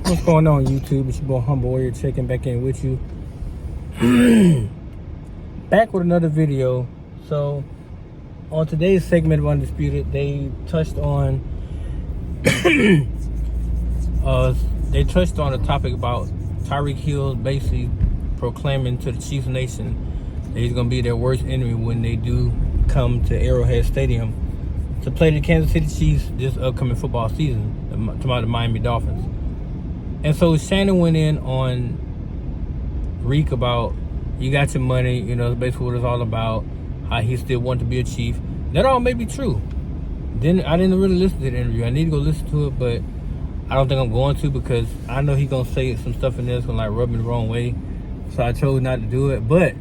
What's going on, YouTube? It's your boy Humble Warrior checking back in with you. Back with another video. So, on today's segment of Undisputed, they touched on a topic about Tyreek Hill basically proclaiming to the Chiefs Nation that he's going to be their worst enemy when they do come to Arrowhead Stadium to play the Kansas City Chiefs this upcoming football season, the Miami Dolphins. And so Shannon went in on Reek about, you got your money, that's basically what it's all about, how he still wants to be a Chief. That all may be true. Then I didn't really listen to the interview. I need to go listen to it, but I don't think I'm going to, because I know he's going to say some stuff in there that's going to rub me the wrong way. So I chose not to do it. But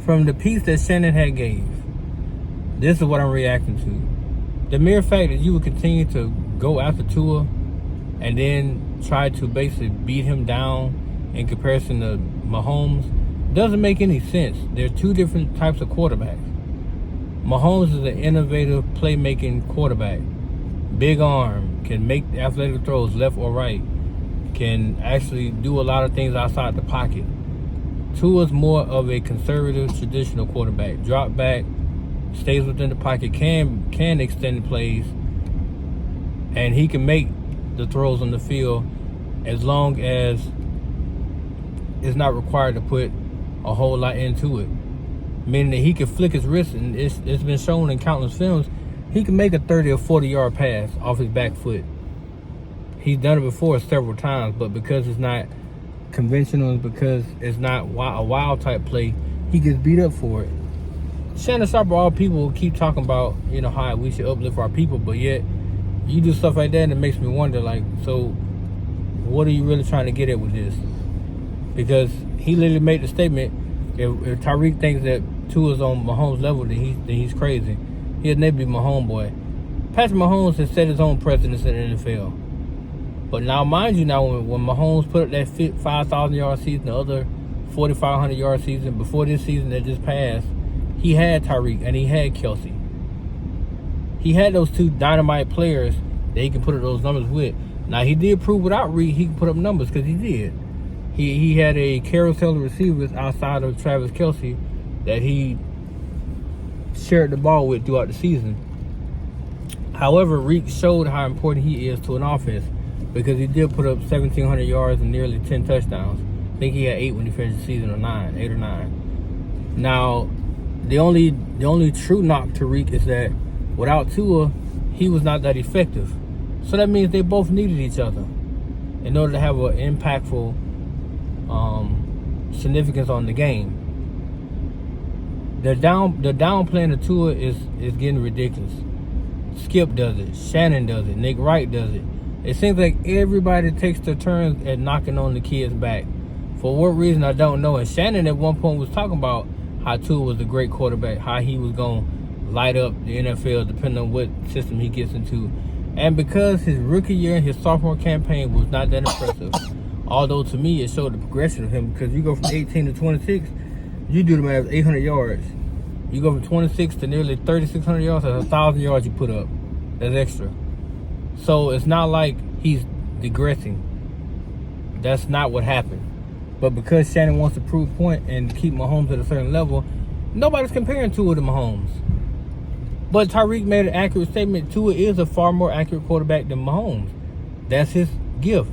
from the piece that Shannon had gave, this is what I'm reacting to. The mere fact that you would continue to go after Tua and then try to basically beat him down in comparison to Mahomes doesn't make any sense. There's two different types of quarterbacks. Mahomes is an innovative playmaking quarterback. Big arm, can make athletic throws left or right, can actually do a lot of things outside the pocket. Tua's more of a conservative, traditional quarterback. Drop back, stays within the pocket, can extend plays, and he can make the throws on the field as long as it's not required to put a whole lot into it. Meaning that he can flick his wrist, and it's been shown in countless films, he can make a 30 or 40 yard pass off his back foot. He's done it before several times, but because it's not conventional, because it's not a wild type play, he gets beat up for it. Shannon Sharpe, all people keep talking about, how we should uplift our people, but yet you do stuff like that, and it makes me wonder, so what are you really trying to get at with this? Because he literally made the statement, if Tyreek thinks that Tua's on Mahomes' level, then he's crazy. He'll never be my homeboy. Patrick Mahomes has set his own precedence in the NFL. But now, mind you, when Mahomes put up that 5,000 yard season, the other 4,500 yard season, before this season that just passed, he had Tyreek and he had Kelsey. He had those two dynamite players that he can put up those numbers with. Now, he did prove without Reed he can put up numbers, because he did. He had a carousel of receivers outside of Travis Kelsey that he shared the ball with throughout the season. However, Reek showed how important he is to an offense, because he did put up 1,700 yards and nearly 10 touchdowns. I think he had 8 when he finished the season, or 8 or 9. Now, the only true knock to Reek is that without Tua, he was not that effective. So that means they both needed each other in order to have an impactful significance on the game. The downplaying of Tua is getting ridiculous. Skip does it, Shannon does it, Nick Wright does it. It seems like everybody takes their turns at knocking on the kid's back. For what reason, I don't know. And Shannon at one point was talking about how Tua was a great quarterback, how he was going to light up the NFL depending on what system he gets into. And because his rookie year and his sophomore campaign was not that impressive, although to me it showed the progression of him, because you go from 18 to 26, you do the math, 800 yards. You go from 26 to nearly 3,600 yards, that's 1,000 yards you put up. That's extra. So it's not like he's digressing. That's not what happened. But because Shannon wants to prove a point and keep Mahomes at a certain level, nobody's comparing Tua to Mahomes. But Tyreek made an accurate statement. Tua is a far more accurate quarterback than Mahomes. That's his gift.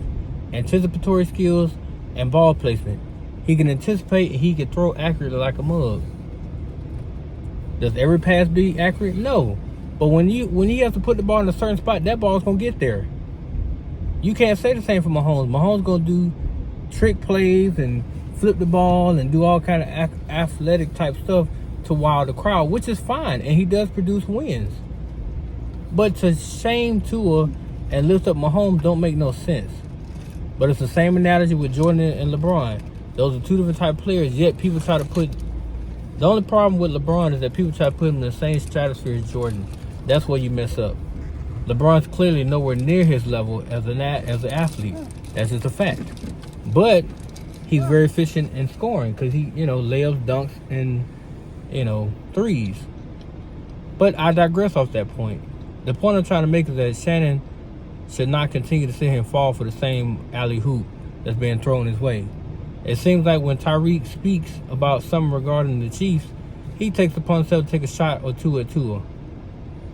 Anticipatory skills and ball placement. He can anticipate and he can throw accurately like a mug. Does every pass be accurate? No. But when he has to put the ball in a certain spot, that ball's going to get there. You can't say the same for Mahomes. Mahomes going to do trick plays and flip the ball and do all kind of athletic type stuff to wow the crowd, which is fine, and he does produce wins. But to shame Tua and lift up Mahomes don't make no sense. But it's the same analogy with Jordan and LeBron. Those are two different type of players, yet people try to put... The only problem with LeBron is that people try to put him in the same stratosphere as Jordan. That's where you mess up. LeBron's clearly nowhere near his level as an athlete. That's just a fact. But he's very efficient in scoring, because he, layups, dunks, and, threes. But I digress off that point. The point I'm trying to make is that Shannon should not continue to sit here and fall for the same alley hoop that's being thrown his way. It seems like when Tyreek speaks about something regarding the Chiefs, he takes upon himself to take a shot or two at Tua.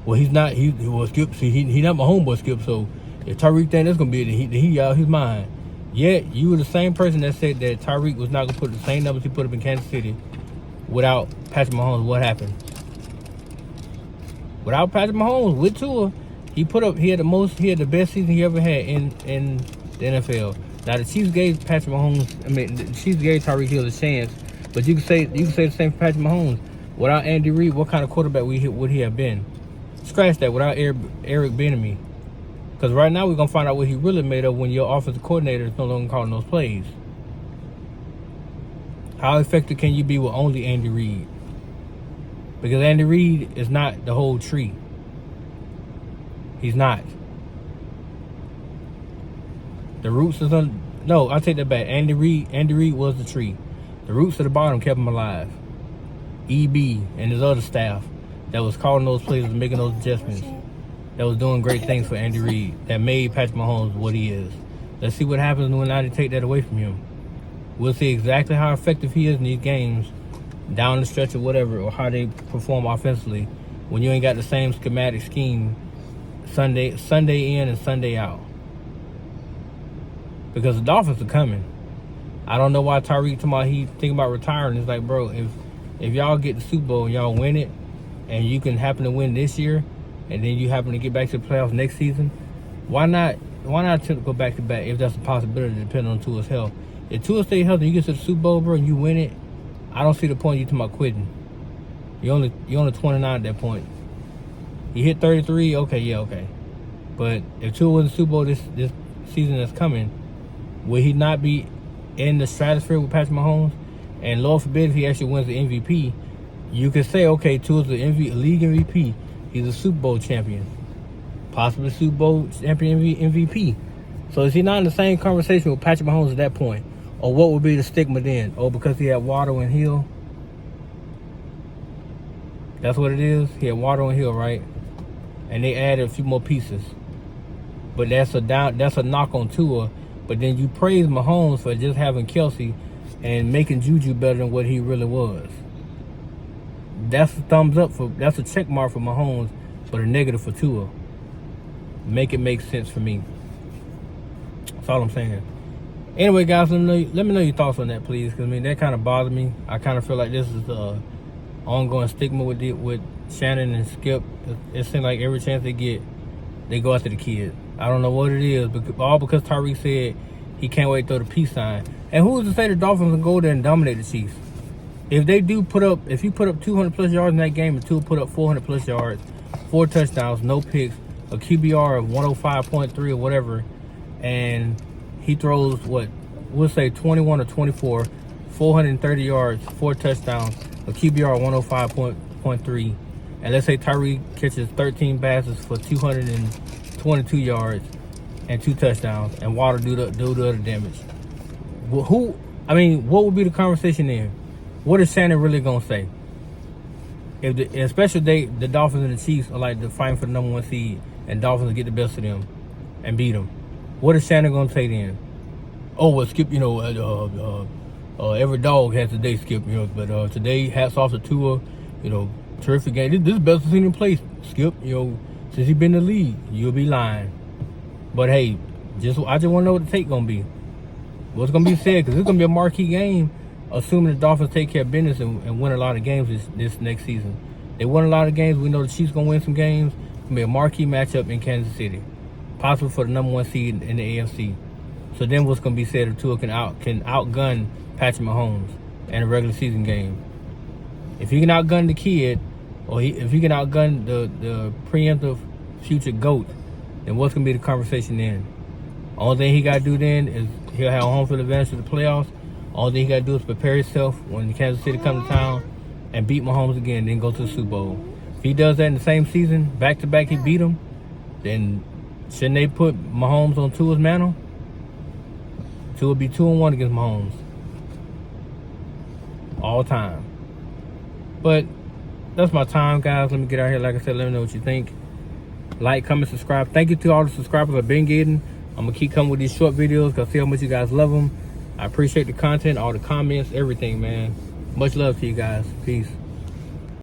Well, he's not. He was Skip. See, he not my homeboy Skip. So if Tyreek think that's gonna be it, then he out his mind. Yet you were the same person that said that Tyreek was not gonna put the same numbers he put up in Kansas City without Patrick Mahomes. What happened? Without Patrick Mahomes, with Tua, he had the best season he ever had in the NFL. Now the Chiefs gave Patrick Mahomes. The Chiefs gave Tyreek Hill a chance, but you can say the same for Patrick Mahomes. Without Andy Reid, what kind of quarterback would he have been? Scratch that. Without Eric Bieniemy, because right now we're gonna find out what he really made of when your offensive coordinator is no longer calling those plays. How effective can you be with only Andy Reid? Because Andy Reid is not the whole tree. He's not. The roots is on. No, I take that back. Andy Reid was the tree. The roots at the bottom kept him alive. EB and his other staff that was calling those plays and making those adjustments, that was doing great things for Andy Reid, that made Patrick Mahomes what he is. Let's see what happens when I take that away from him. We'll see exactly how effective he is in these games, down the stretch or whatever, or how they perform offensively when you ain't got the same schematic scheme Sunday in and Sunday out. Because the Dolphins are coming. I don't know why Tyreek he thinking about retiring. It's like, bro, if y'all get the Super Bowl and y'all win it, and you can happen to win this year, and then you happen to get back to the playoffs next season, why not attempt to go back to back if that's a possibility, depending on Tua's health. If Tua stay healthy, you get to the Super Bowl, bro, and you win it, I don't see the point of you talking about quitting. You're only 29 at that point. You hit 33, okay. But if Tua wins the Super Bowl this season that's coming, will he not be in the stratosphere with Patrick Mahomes? And Lord forbid if he actually wins the MVP, you could say, okay, Tua's the league MVP. He's a Super Bowl champion. Possibly Super Bowl champion MVP. So is he not in the same conversation with Patrick Mahomes at that point? Or what would be the stigma then? Oh, because he had Waddle and Hill? That's what it is? He had Waddle and Hill, right? And they added a few more pieces. But that's a knock on Tua. But then you praise Mahomes for just having Kelsey and making Juju better than what he really was. That's a thumbs up that's a check mark for Mahomes, but a negative for Tua. Make it make sense for me. That's all I'm saying. Anyway, guys, let me know your thoughts on that, please. Because that kind of bothered me. I kind of feel like this is the ongoing stigma with Shannon and Skip. It seems like every chance they get, they go after the kid. I don't know what it is, but all because Tyreek said he can't wait to throw the peace sign. And who is to say the Dolphins will go there and dominate the Chiefs? If you put up 200 plus yards in that game, and Tua put up 400 plus yards, 4 touchdowns, no picks, a QBR of 105.3 or whatever, and he throws we'll say 21 or 24, 430 yards, 4 touchdowns, a QBR of 105.3, and let's say Tyreek catches 13 passes for 222 yards and 2 touchdowns, and Waddle do the other damage. What would be the conversation then? What is Shannon really gonna say? Especially the Dolphins and the Chiefs are like fighting for the number 1 seed, and Dolphins get the best of them and beat them. What is Shannon gonna say then? Oh, well, Skip, every dog has a day, Skip, but today, hats off to Tua, terrific game. This is the best I've seen him play, Skip, since he's been in the league. You'll be lying. But hey, I just want to know what the take gonna be. What's gonna be said, because it's gonna be a marquee game, assuming the Dolphins take care of business and win a lot of games this next season. They win a lot of games. We know the Chiefs gonna win some games. It's gonna be a marquee matchup in Kansas City, possible for the number 1 seed in the AFC. So then, what's gonna be said if Tua can outgun Patrick Mahomes in a regular season game? If he can outgun the kid, or if he can outgun the preemptive future GOAT, then what's gonna be the conversation then? Only thing he gotta do then is he'll have home field advantage to the playoffs. All thing he got to do is prepare himself when Kansas City comes to town and beat Mahomes again, then go to the Super Bowl. If he does that in the same season, back-to-back he beat him, then shouldn't they put Mahomes on Tua's mantle? Tua would be 2-1 against Mahomes. All time. But that's my time, guys. Let me get out here. Like I said, let me know what you think. Like, comment, subscribe. Thank you to all the subscribers I've been getting. I'm going to keep coming with these short videos because I see how much you guys love them. I appreciate the content, all the comments, everything, man. Much love to you guys. Peace.